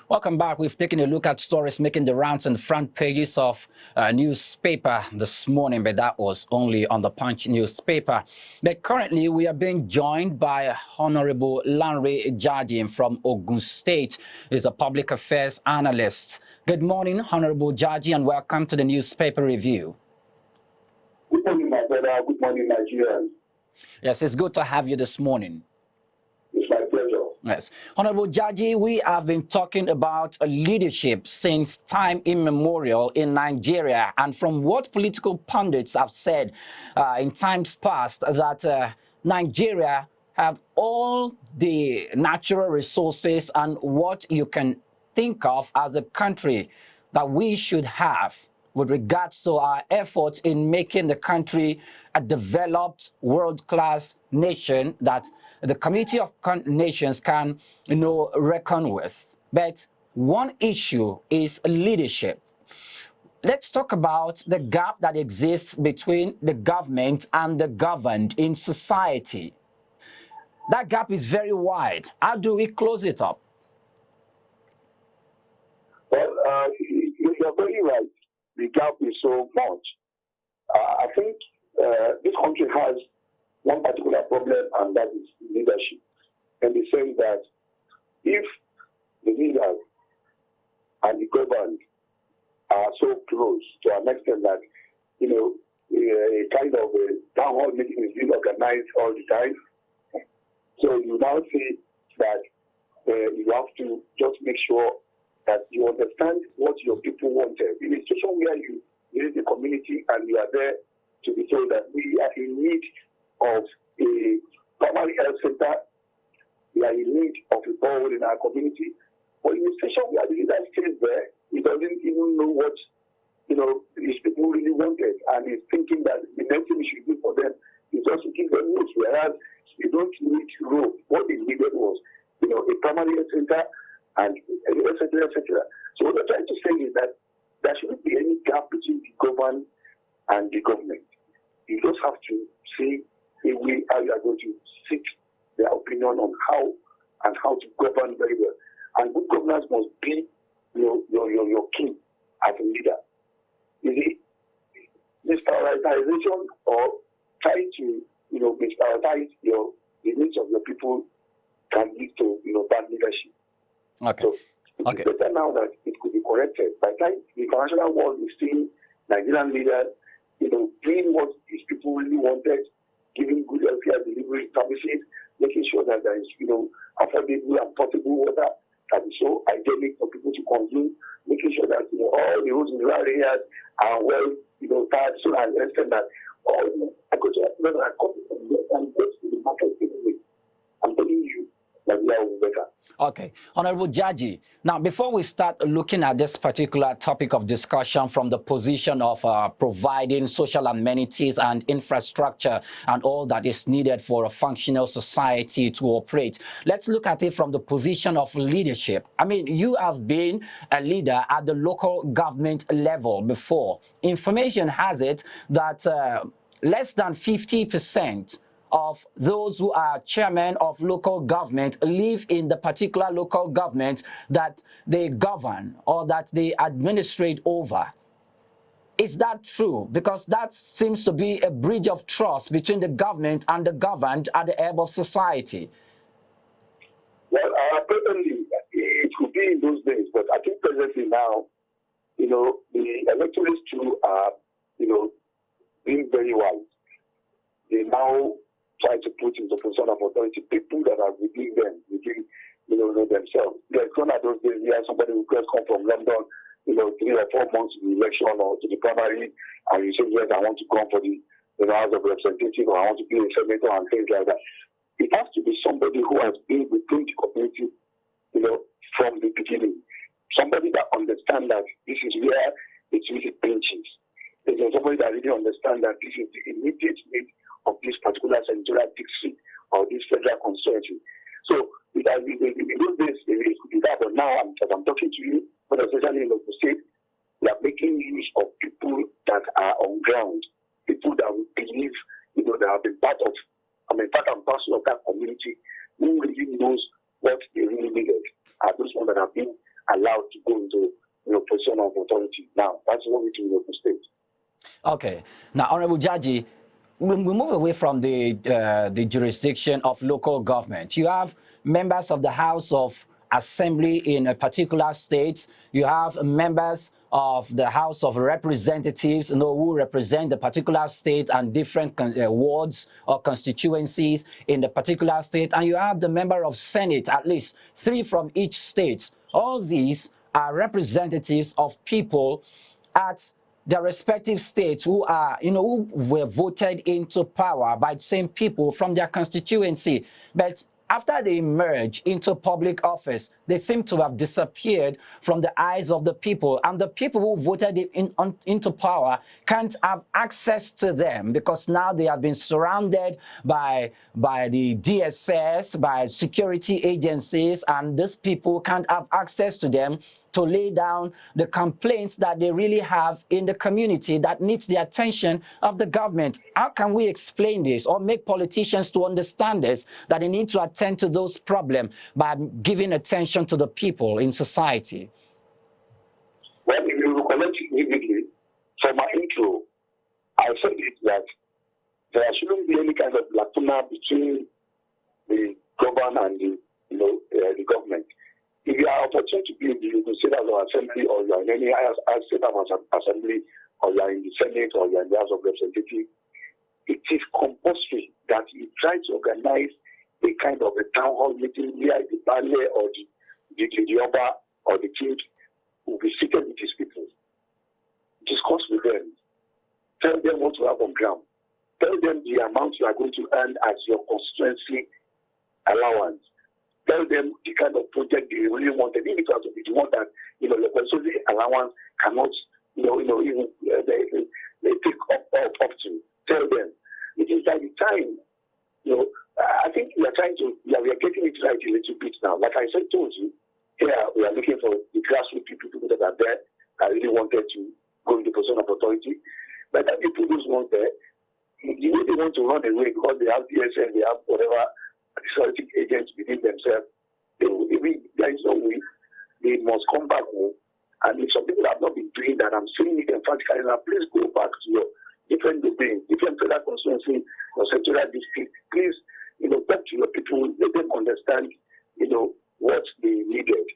Welcome back. We've taken a look at stories making the rounds and front pages of newspaper this morning, but that was only on the Punch newspaper. But currently, we are being joined by Honorable Lanre Jaji from Ogun State. He's a public affairs analyst. Good morning, Honorable Jaji, and welcome to the newspaper review. Good morning, my brother. Good morning, Nigerians. Yes, it's good to have you this morning. It's my pleasure. Yes. Honorable Jaji, we have been talking about leadership since time immemorial in Nigeria. And from what political pundits have said in times past, that Nigeria have all the natural resources and what you can think of as a country that we should have with regards to our efforts in making the country a developed world-class nation that the Community of Nations can, reckon with. But one issue is leadership. Let's talk about the gap that exists between the government and the governed in society. That gap is very wide. How do we close it up? Well, you're very right. The gap is so much. I think this country has one particular problem, and that is leadership. And they say that if the leaders and the governed are so close to an extent that, a kind of a town hall meeting is being organized all the time, so you now see that you have to just make sure that you understand what your people wanted. In a situation where you visit the community and you are there to be told that we are in need of a primary health center, we are in need of a borehole in our community. But in a situation where the leader stays there, he doesn't even know what his people really wanted, and he's thinking that the next thing he should do for them is just to give them notes, whereas you don't need to know what they needed was, a primary health center, and etc., etc. So what I'm trying to say is that there shouldn't be any gap between the government and the government. You just have to see a way how you are going to seek their opinion on how to govern very well. And good governance must be your key as a leader. You see, misprioritization or trying to misprioritize the needs of your people can lead to bad leadership. Okay. So it's better now that it could be corrected. By the time the international world is seeing Nigerian leaders, doing what these people really wanted, giving good healthcare delivery services, making sure that there is, affordable and portable water that is so hygienic for people to consume, making sure that all the roads in rural areas are well, tied so and extent that all agricultural are coming from there and go to the market anyway. I'm telling you that we are better. Okay. Honorable Jaji, now before we start looking at this particular topic of discussion from the position of providing social amenities and infrastructure and all that is needed for a functional society to operate, let's look at it from the position of leadership. I mean, you have been a leader at the local government level before. Information has it that less than 50% of those who are chairmen of local government live in the particular local government that they govern or that they administrate over. Is that true? Because that seems to be a bridge of trust between the government and the governed at the ebb of society. Well, presently, it could be in those days, but I think presently now, the electorates too are, being very wise. They now try to put into position of authority people that are within them, themselves. There's gone at those days where somebody will just come from London, 3 or 4 months to the election or to the primary, and you say, yes, I want to come for the House of Representatives, or I want to be a senator and things like that. It has to be somebody who has been within the community, from the beginning. Somebody that understands that this is where it really pinches. There's somebody that really understands that this is the immediate need of this particular senatorial district or this federal constituency. So in those days, it could be that, but now as I'm talking to you, but especially in the state, we are making use of people that are on ground, people that we believe, that have been part and parcel of that community, who really knows what they really needed. Are those ones that have been allowed to go into position of authority. Now, that's what we do in the state. Okay. Now, Honorable Jaji, we move away from the jurisdiction of local government. You have members of the House of Assembly in a particular state. You have members of the House of Representatives, who represent the particular state and different wards or constituencies in the particular state. And you have the member of Senate, at least 3 from each state. All these are representatives of people at their respective states who are, who were voted into power by the same people from their constituency. But after they emerge into public office, they seem to have disappeared from the eyes of the people. And the people who voted into power can't have access to them because now they have been surrounded by the DSS, by security agencies, and these people can't have access to them to lay down the complaints that they really have in the community that needs the attention of the government. How can we explain this or make politicians to understand this, that they need to attend to those problems by giving attention to the people in society? Well, if you recollect vividly, from my intro, I said it that there shouldn't be any kind of lacuna between the governor and the government. If you are opportunity to be in the state of assembly, or you are in any state of assembly, or you are in the Senate, or you are in the House of Representatives, it is compulsory that you try to organize a kind of a town hall meeting where the Bale or the Oba or the king will be seated with his people. Discuss with them. Tell them what you have on ground. Tell them the amount you are going to earn as your constituency allowance. Tell them the kind of project they really wanted. If it has to be the one that, the constituency allowance cannot, even they take up to. Tell them. It is by the time, I think we are getting it right a little bit now. Like I said, told you, here we are looking for the grassroots people that are there that really wanted to go into position of authority. But that people who want there, the way they want to run away because they have DSN, they have whatever security agents within themselves, there is no way. They must come back home. And if some people have not been doing that, I'm saying it emphatically now, please go back to your different domains, different federal constituency or central district. Please, talk to your people, let them understand, what they needed.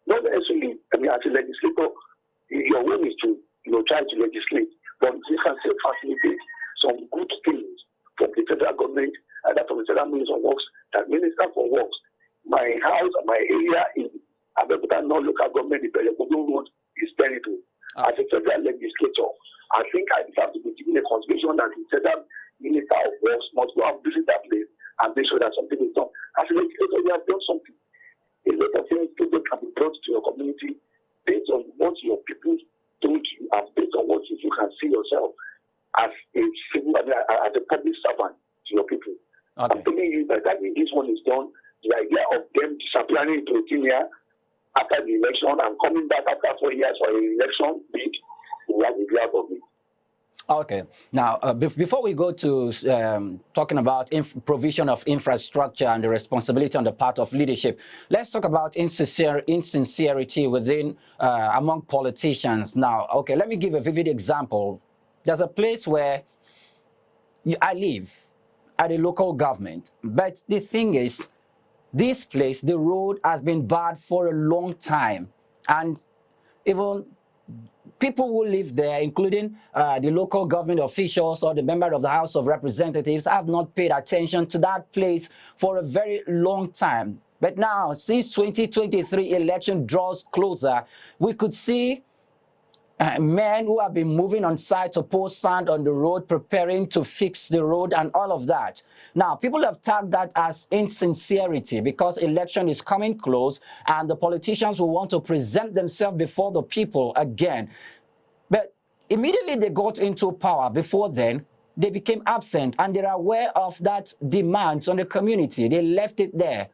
Not necessarily, as a legislator, your aim is to, try to legislate, but you can still facilitate some good things from the federal government, either from the federal minister of works, that minister for works. My house, my area in Abeokuta non-local government, the Belekodo Road is terrible. As a federal legislator, I think I have to be given a consideration that the federal minister of works must go and visit that place and make sure that something is done. As a legislator, you have done something. A lot of things people can be brought to your community based on what your people told you and based on what you can see yourself as a public servant to your people. Okay. I'm telling you that this one is done. The idea of them disappearing into thin air after the election and coming back after 4 years for an election bid, we have the grab of it. Okay. Now, before we go to talking about provision of infrastructure and the responsibility on the part of leadership, let's talk about insincerity within among politicians. Now, okay, let me give a vivid example. There's a place where I live at a local government, but the thing is, this place, the road has been bad for a long time, and even people who live there, including the local government officials or the member of the House of Representatives, have not paid attention to that place for a very long time. But now, since 2023 election draws closer, we could see men who have been moving on site to pour sand on the road, preparing to fix the road and all of that. Now, people have tagged that as insincerity because election is coming close and the politicians will want to present themselves before the people again. But immediately they got into power, before then, they became absent and they're aware of that demands on the community. They left it there.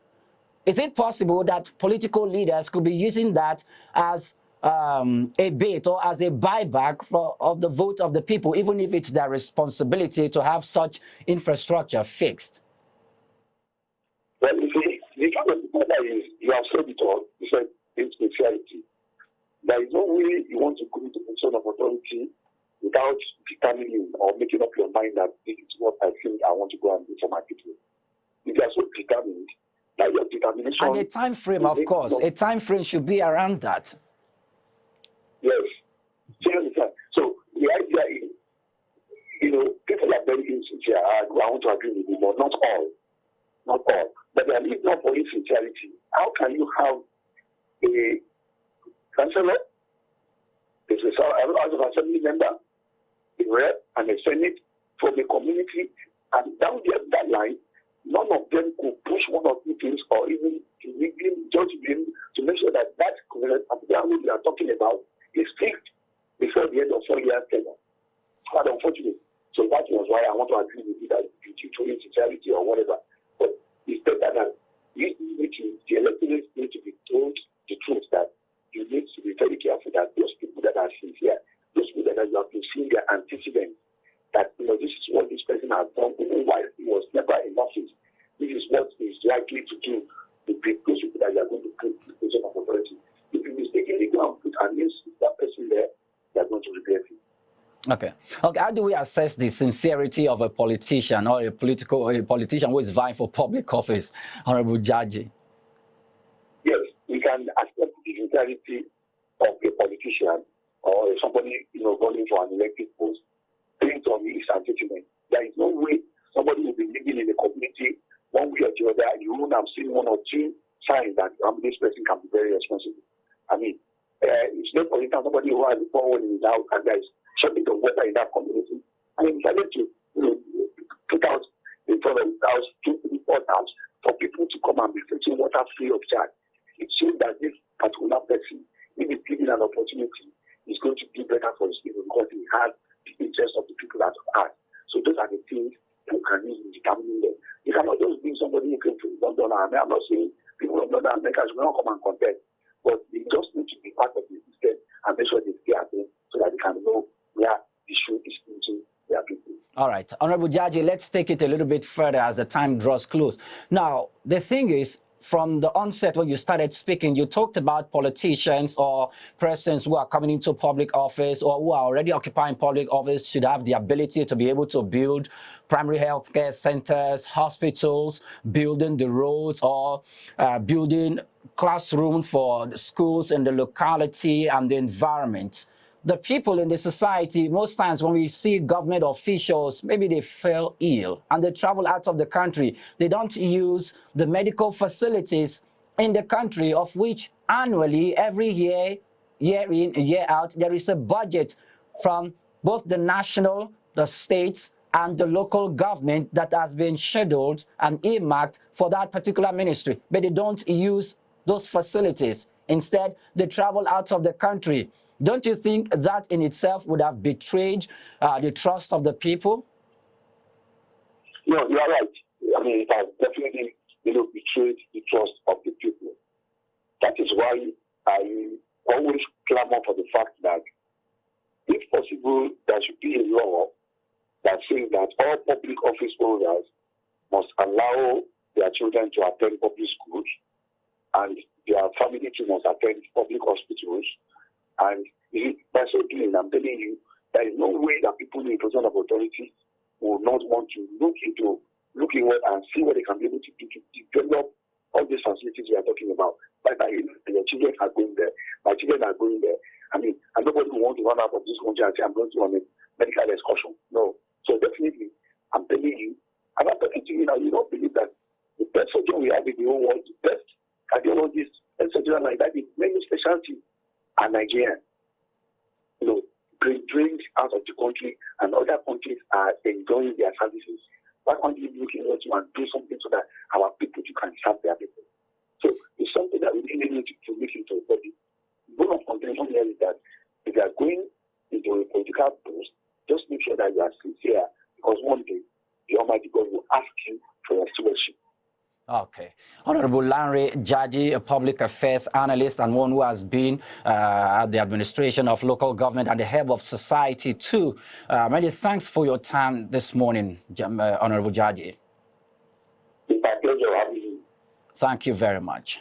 Is it possible that political leaders could be using that as a bait or as a buyback of the vote of the people, even if it's their responsibility to have such infrastructure fixed? Well, you see, the kind of matter is, you have said it all, you said insincerity. way you want to go into position of authority without determining or making up your mind that this is what I think I want to go and do for my people. If you are so determined, that your determination... And a time frame, of course. A time frame should be around that. Yes. So the idea is, people are very insincere. I want to agree with you, but not all. Not all. But they are leaving not for insincerity. How can you have a councillor, a House of Assembly member, a rep, and a Senate from the community, and down that line, none of them could push one or two things or even to make them judge them to make sure that that particular we are talking about is fixed before the end of 4 years tenure. Quite unfortunate. So that was why I want to agree with you that due to insincerity or whatever. But it's better that the electorate need to be told the truth that you need to be very careful that those people that are sincere, those people that you have been seeing their antecedents, that this is what this person has done even while he was never in office. This is what he's likely to do to be those people that you are going to put in the position of authority. If you mistakenly go and put against that person there, they are going to regret it. Okay. How do we assess the sincerity of a politician or a politician who is vying for public office, Honorable Jaji? Yes, we can assess the sincerity of a politician or somebody running for an elected post based on his antecedent. There is no way somebody will be living in a community one way or the other. You won't have seen one or two signs that this person can be very responsible. I mean, it's not for instance somebody who has a forward in his house and there is shortage of water in that community. And he decided to put out in front of his house 2, 3, 4 times for people to come and be fetching water free of charge. It shows that this particular person, if he's given an opportunity, is going to do better for his people because he has the interest of the people at heart. So those are the things you can use in determining them. You cannot just bring somebody who came from London. I'm not saying people from London America should not come and contest, but they just need to be part of the system and make sure they stay at home so that they can know where the issue is into their people. All right. Honorable Jaji, let's take it a little bit further as the time draws close. Now, the thing is, from the onset when you started speaking, you talked about politicians or persons who are coming into public office or who are already occupying public office should have the ability to be able to build primary health care centers, hospitals, building the roads or building classrooms for the schools in the locality and the environment. The people in the society, most times when we see government officials, maybe they fell ill and they travel out of the country. They don't use the medical facilities in the country, of which annually, every year, year in, year out, there is a budget from both the national, the states, and the local government that has been scheduled and earmarked for that particular ministry. But they don't use those facilities. Instead, they travel out of the country. Don't you think that in itself would have betrayed the trust of the people? No, you are right. I mean, it has definitely betrayed the trust of the people. That is why I always clamor for the fact that, if possible, there should be a law that says that all public office holders must allow their children to attend public schools and their family too must attend public hospitals. And by so doing, I'm telling you, there is no way that people in position of authority will not want to look inward and see what they can be able to do to develop all these facilities we are talking about. But your children are going there. My children are going there. I mean, and nobody will want to run out of this country and say, I'm going to on a medical excursion. No. So definitely, I'm telling you, and I'm talking to you now, you don't believe that the best surgeon we have in the whole world, the best cardiologists, and surgeons like that, in many specialties, are Nigerian. Drained out of the country, and other countries are enjoying their services. Why can't we look into and do something so that our people can serve their people? So it's something that we really need to look into. But the bone of contention here is that if you are going into a political post, just make sure that you are sincere, because one day the Almighty God will ask you for your stewardship. Okay. Honorable Lanre Jaji, a public affairs analyst and one who has been at the administration of local government and the head of society too. Many thanks for your time this morning, Honorable Jaji. It's my pleasure having you. Thank you very much.